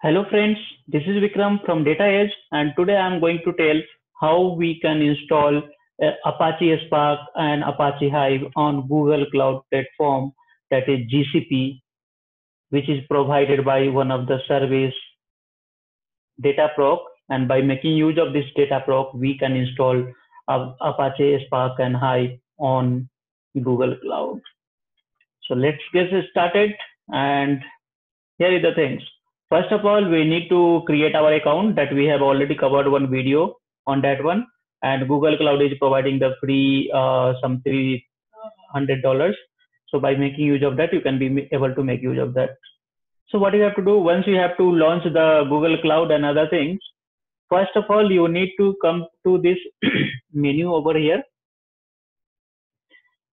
Hello friends, this is Vikram from Data Edge, and today I am going to tell how we can install Apache Spark and Apache Hive on Google Cloud Platform, that is GCP, which is provided by one of the service Dataproc. And by making use of this Dataproc, we can install Apache Spark and Hive on Google Cloud. So let's get started. And here are the things. First of all, we need to create our account that we have already covered one video on that one. And Google Cloud is providing the free some $300. So by making use of that, you can be able to make use of that. So what you have to do once you have to launch the Google Cloud and other things, first of all, you need to come to this menu over here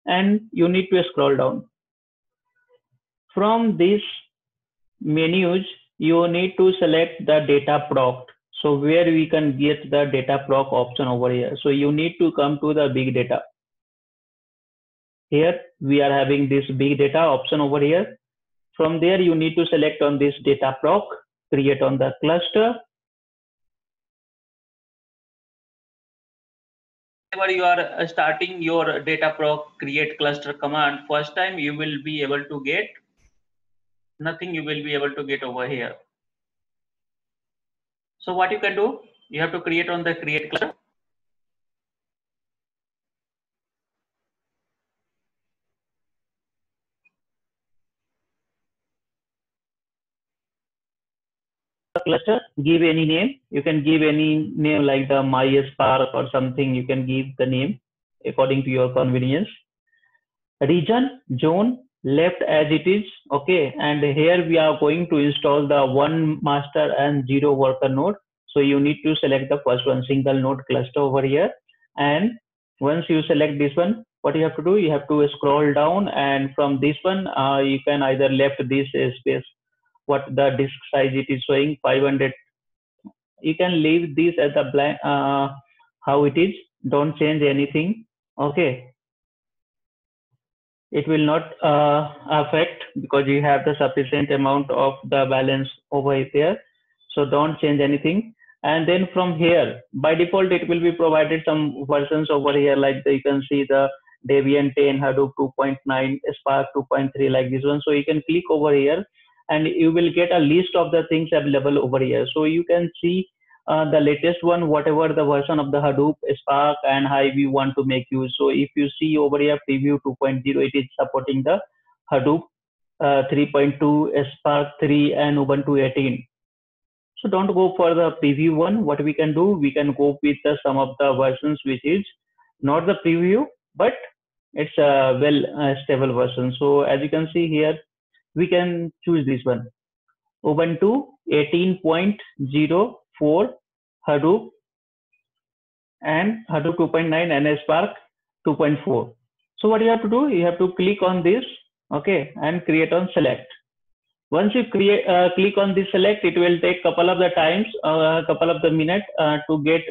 and you need to scroll down. From this menus, you need to select the Dataproc. So where we can get the Dataproc option over here. So you need to come to the big data. Here we are having this big data option over here. From there you need to select on this Dataproc, create on the cluster. Whenever you are starting your Dataproc create cluster command, first time you will be able to get nothing, you will be able to get over here. So what you can do, you have to create on the create cluster. Cluster, give any name. You can give any name like the MySpark or something. You can give the name according to your convenience. Region, zone, left as it is. Okay, and here we are going to install the one master and zero worker node. So you need to select the first one, single node cluster over here. And once you select this one, what you have to do, you have to scroll down, and from this one, you can either left this space, what the disk size it is showing 500. You can leave this as a blank, how it is. Don't change anything. Okay, it will not affect because you have the sufficient amount of the balance over there. So don't change anything. And then from here, by default, it will be provided some versions over here, like you can see the Debian 10, Hadoop 2.9, Spark 2.3, like this one. So you can click over here and you will get a list of the things available over here. So you can see the latest one, whatever the version of the Hadoop, Spark, and Hive you want to make use. So if you see over here, preview 2.0, it is supporting the Hadoop 3.2, Spark 3, and Ubuntu 18. So don't go for the preview one. What we can do, we can go with some of the versions which is not the preview, but it's a stable version. So as you can see here, we can choose this one. Ubuntu 18.04, Hadoop, and Hadoop 2.9, and Spark 2.4. So what you have to do, you have to click on this, okay, and create on select. Once you click on this select, it will take couple of the times, couple of the minutes to get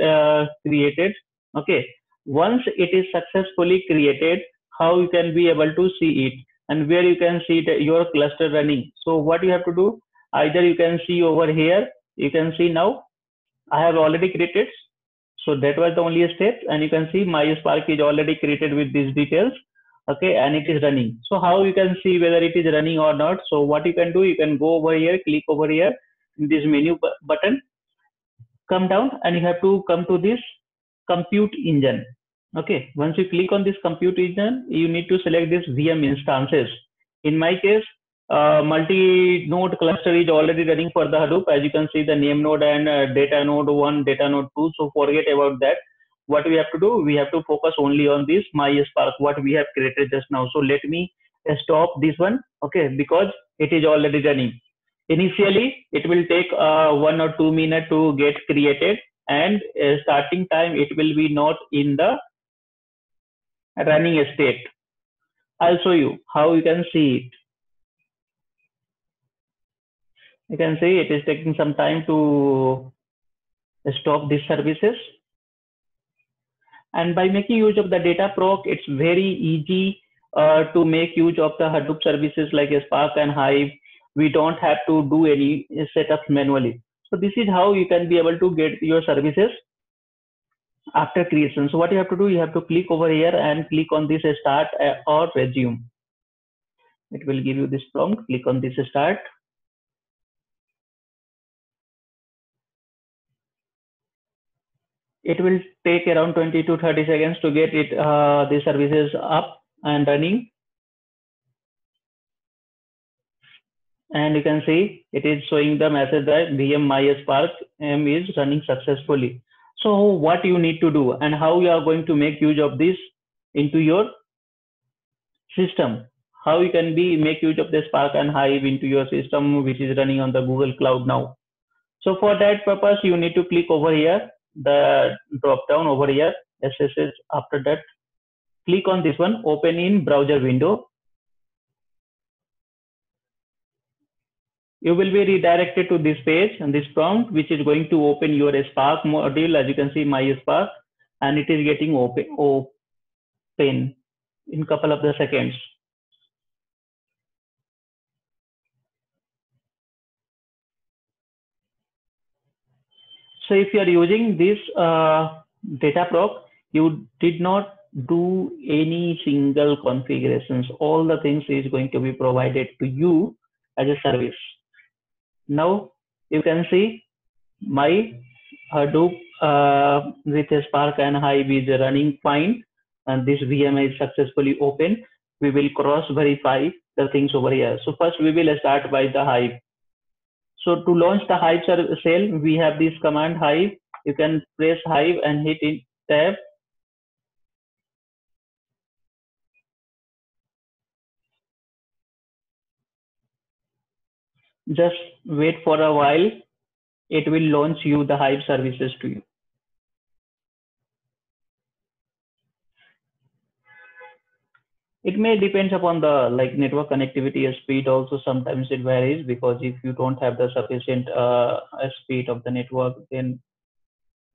created. Okay. Once it is successfully created, how you can be able to see it and where you can see your cluster running. So what you have to do, either you can see over here, you can see now I have already created. So that was the only step, and you can see my Spark is already created with these details. Okay, and it is running. So how you can see whether it is running or not? So what you can do, you can go over here, click over here in this menu button, come down, and you have to come to this compute engine. Okay, once you click on this compute engine, you need to select this VM instances. In my case, multi-node cluster is already running for the Hadoop. As you can see, the name node and data node 1, data node 2. So forget about that. What we have to do, we have to focus only on this MySpark, what we have created just now. So let me stop this one, okay, because it is already running. Initially, it will take 1 or 2 minutes to get created, and starting time, it will be not in the running state. I'll show you how you can see it. You can see it is taking some time to stop these services. And by making use of the Dataproc, it's very easy to make use of the Hadoop services like Spark and Hive. we don't have to do any setups manually. So this is how you can be able to get your services after creation. So what you have to do, you have to click over here and click on this start or resume. It will give you this prompt. Click on this start. It will take around 20 to 30 seconds to get it the services up and running. And you can see it is showing the message that VM MySpark M is running successfully. So what you need to do and how you are going to make use of this into your system, how you can be make use of the Spark and Hive into your system which is running on the Google Cloud now. So for that purpose, you need to click over here, the drop down over here, SSH. After that, click on this one, open in browser window. You will be redirected to this page and this prompt, which is going to open your Spark module. As you can see, my Spark, and it is getting open in couple of the seconds. So if you are using this Dataproc, you did not do any single configurations. All the things is going to be provided to you as a service. Now you can see my Hadoop with Spark and Hive is running fine, and this VM is successfully open. We will cross verify the things over here. So first we will start by the Hive. So to launch the Hive shell, we have this command Hive. You can press Hive and hit in tab. Just wait for a while. It will launch you the Hive services to you. It may depend upon the network connectivity speed. Also, sometimes it varies because if you don't have the sufficient speed of the network, then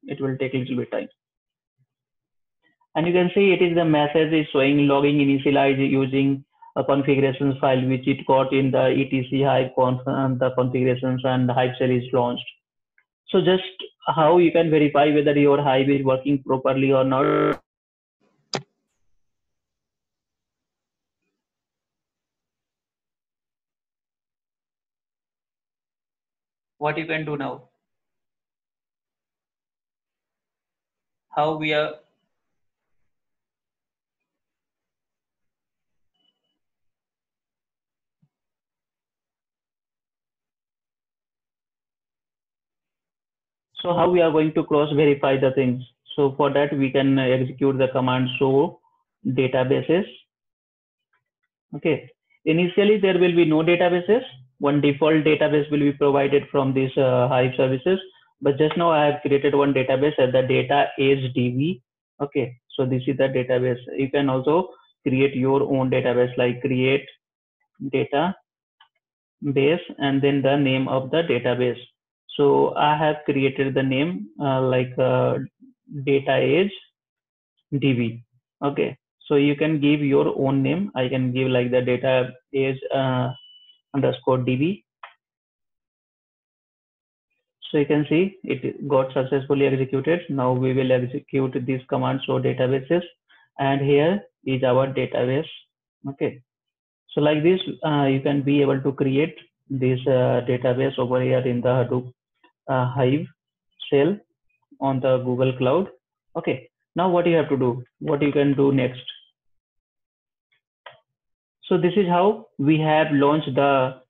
it will take a little bit time. And you can see it is the message is showing logging initialized using a configurations file which it got in the etc hive conf and the configurations and Hive shell is launched. So just how you can verify whether your Hive is working properly or not. What you can do now? How we are So how we are going to cross verify the things? So for that we can execute the command show databases. Okay. Initially there will be no databases. One default database will be provided from these Hive services. But just now I have created one database as the data age DB. Okay. So this is the database. You can also create your own database like create database and then the name of the database. So I have created the name data age DB. Okay. So you can give your own name. I can give like the data age underscore DB. So you can see it got successfully executed. Now we will execute this command show databases, and here is our database. Okay. So like this, you can be able to create this database over here in the Hadoop Hive shell on the Google Cloud. Okay. Now what you have to do, what you can do next. So this is how we have launched the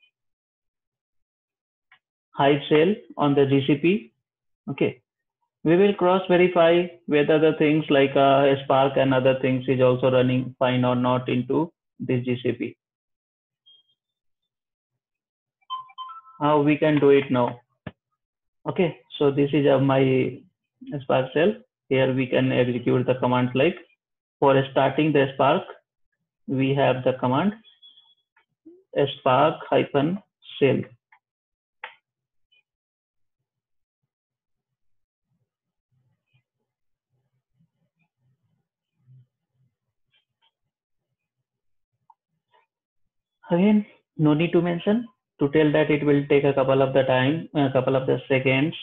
Hive shell on the GCP. Okay. We will cross verify whether the things like Spark and other things is also running fine or not into this GCP. How we can do it now. Okay. So this is my Spark shell. Here we can execute the commands like for starting the Spark, we have the command spark hyphen shell. Again, no need to mention. To tell that, it will take a couple of the seconds,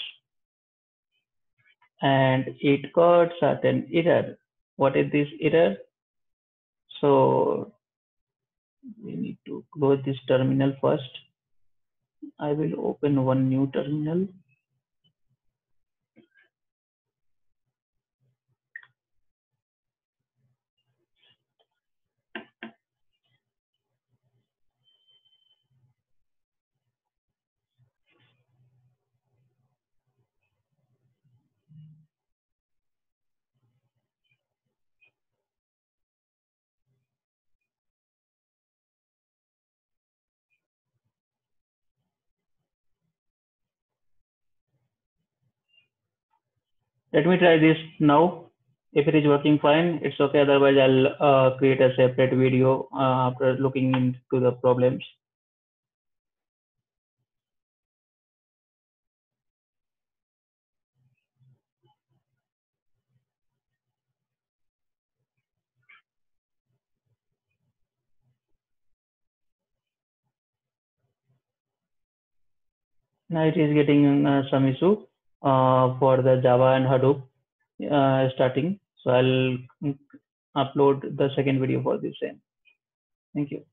and it got certain error. What is this error? So we need to close this terminal first. I will open one new terminal. Let me try this now. If it is working fine, it's okay. Otherwise, I'll create a separate video after looking into the problems. Now it is getting some issue for the Java and Hadoop starting. So I'll upload the second video for this same. Thank you.